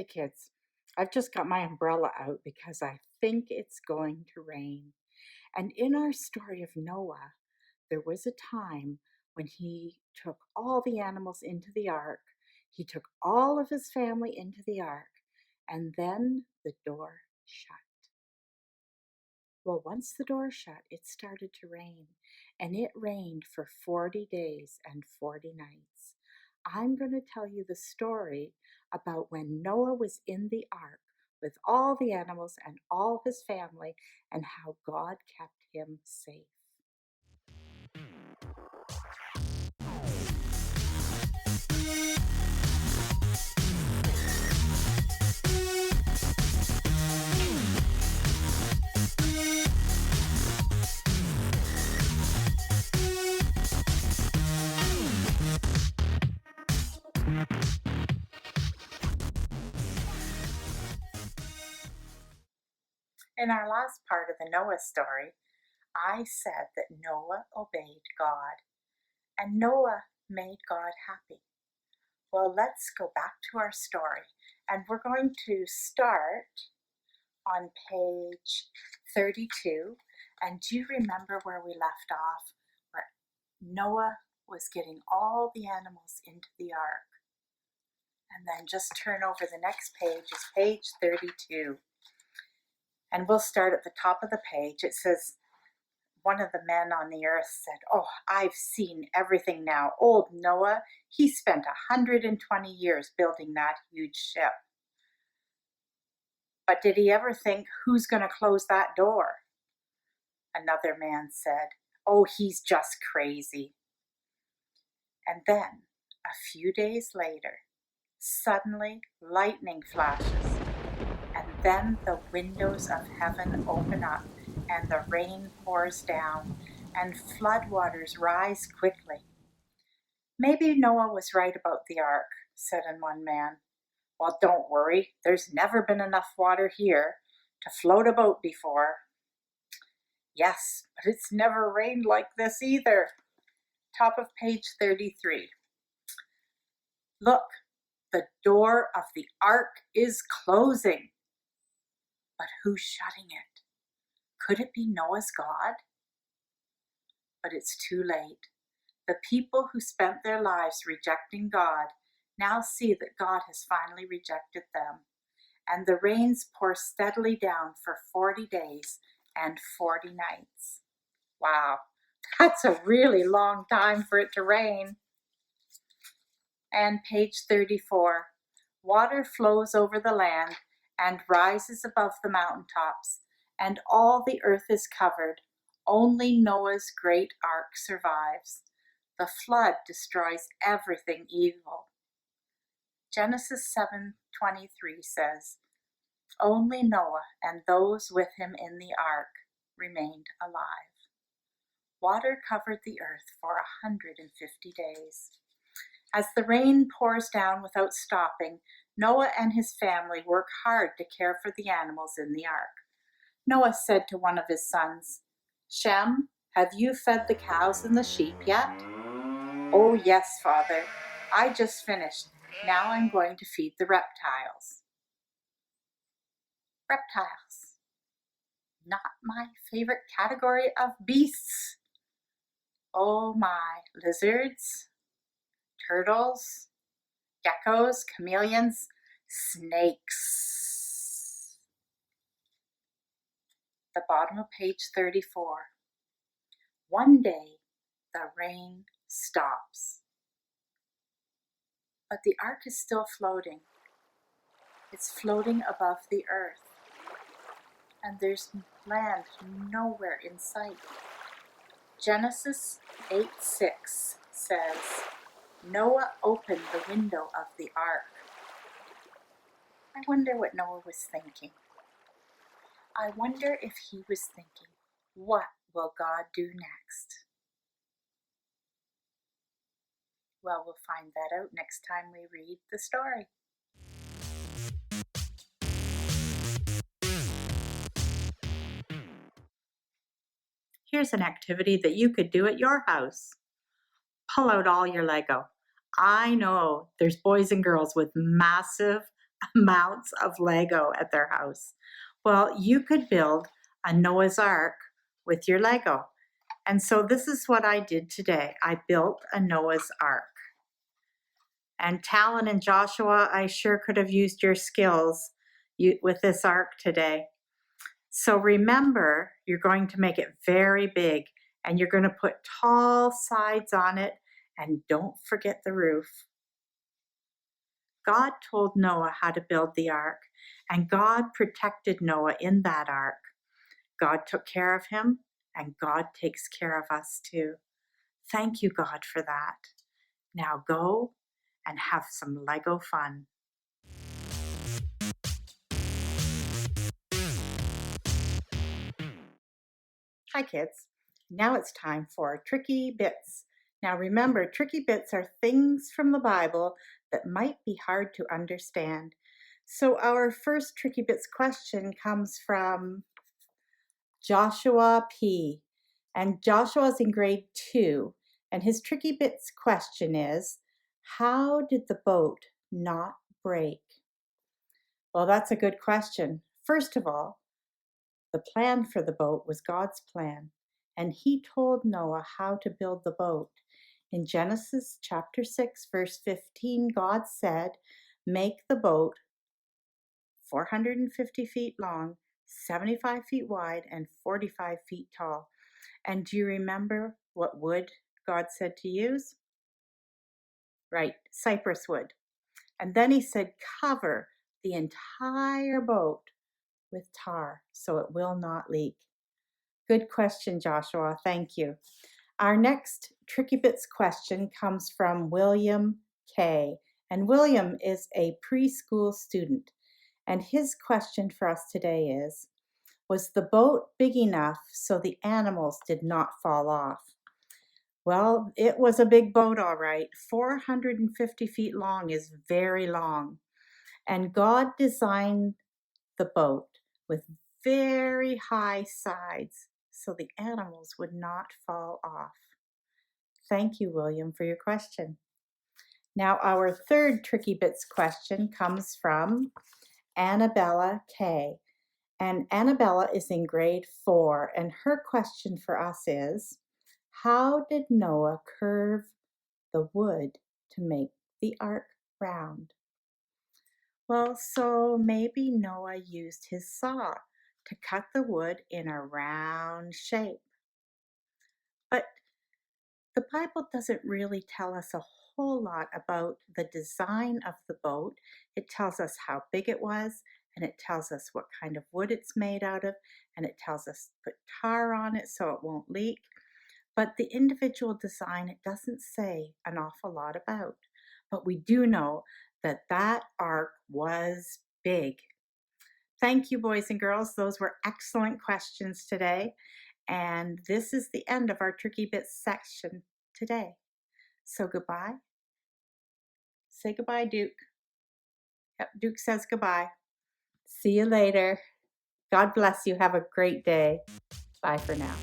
Hey kids, I've just got my umbrella out because I think it's going to rain. And in our story of Noah, there was a time when he took all the animals into the ark, he took all of his family into the ark, and then the door shut. Well, once the door shut, it started to rain, and it rained for 40 days and 40 nights. I'm going to tell you the story about when Noah was in the ark with all the animals and all his family and how God kept him safe. In our last part of the Noah story, I said that Noah obeyed God and Noah made God happy. Well, let's go back to our story, and we're going to start on page 32. And do you remember where we left off? Where Noah was getting all the animals into the ark. And then just turn over the next page, is page 32. And we'll start at the top of the page. It says, one of the men on the earth said, "Oh, I've seen everything now. Old Noah, he spent 120 years building that huge ship. But did he ever think, who's going to close that door?" Another man said, "Oh, he's just crazy." And then, a few days later, suddenly lightning flashes, and then the windows of heaven open up, and the rain pours down, and floodwaters rise quickly. "Maybe Noah was right about the ark," said one man. "Well, don't worry, there's never been enough water here to float a boat before." "Yes, but it's never rained like this either." Top of page 33. "Look, the door of the ark is closing." But who's shutting it? Could it be Noah's God? But it's too late. The people who spent their lives rejecting God now see that God has finally rejected them. And the rains pour steadily down for 40 days and 40 nights. Wow, that's a really long time for it to rain. And page 34. Water flows over the land and rises above the mountaintops, and all the earth is covered. Only Noah's great ark survives. The flood destroys everything evil. Genesis 7:23 says, "Only Noah and those with him in the ark remained alive." Water covered the earth for 150 days. As the rain pours down without stopping, Noah and his family work hard to care for the animals in the ark. Noah said to one of his sons, "Shem, have you fed the cows and the sheep yet?" "Oh, yes, Father. I just finished. Now I'm going to feed the reptiles." Reptiles. Not my favorite category of beasts. Oh my, lizards, turtles, geckos, chameleons, snakes. The bottom of page 34. One day, the rain stops. But the ark is still floating. It's floating above the earth. And there's land nowhere in sight. Genesis 8:6 says, "Noah opened the window of the ark." I wonder what Noah was thinking. I wonder if he was thinking, what will God do next? Well, we'll find that out next time we read the story. Here's an activity that you could do at your house. Pull out all your Lego. I know there's boys and girls with massive amounts of Lego at their house. Well, you could build a Noah's Ark with your Lego. And so this is what I did today. I built a Noah's Ark. And Talon and Joshua, I sure could have used your skills with this ark today. So remember, you're going to make it very big, and you're going to put tall sides on it, and don't forget the roof. God told Noah how to build the ark, and God protected Noah in that ark. God took care of him, and God takes care of us too. Thank you, God, for that. Now go and have some Lego fun. Hi, kids. Now it's time for Tricky Bits. Now remember, tricky bits are things from the Bible that might be hard to understand. So our first Tricky Bits question comes from Joshua P. And Joshua's in grade 2. And his Tricky Bits question is, how did the boat not break? Well, that's a good question. First of all, the plan for the boat was God's plan, and he told Noah how to build the boat. In Genesis chapter 6, verse 15, God said, make the boat 450 feet long, 75 feet wide, and 45 feet tall. And do you remember what wood God said to use? Right, cypress wood. And then he said, cover the entire boat with tar so it will not leak. Good question, Joshua. Thank you. Our next Tricky Bits question comes from William K. And William is a preschool student. And his question for us today is, was the boat big enough so the animals did not fall off? Well, it was a big boat, all right. 450 feet long is very long. And God designed the boat with very high sides so the animals would not fall off. Thank you, William, for your question. Now, our third Tricky Bits question comes from Annabella K. And Annabella is in grade 4, and her question for us is, how did Noah curve the wood to make the ark round? Well, so maybe Noah used his saw to cut the wood in a round shape. But the Bible doesn't really tell us a whole lot about the design of the boat. It tells us how big it was, and it tells us what kind of wood it's made out of, and it tells us to put tar on it so it won't leak. But the individual design, it doesn't say an awful lot about. But we do know that that ark was big. Thank you, boys and girls. Those were excellent questions today. And this is the end of our Tricky Bits section today. So goodbye. Say goodbye, Duke. Yep, Duke says goodbye. See you later. God bless you. Have a great day. Bye for now.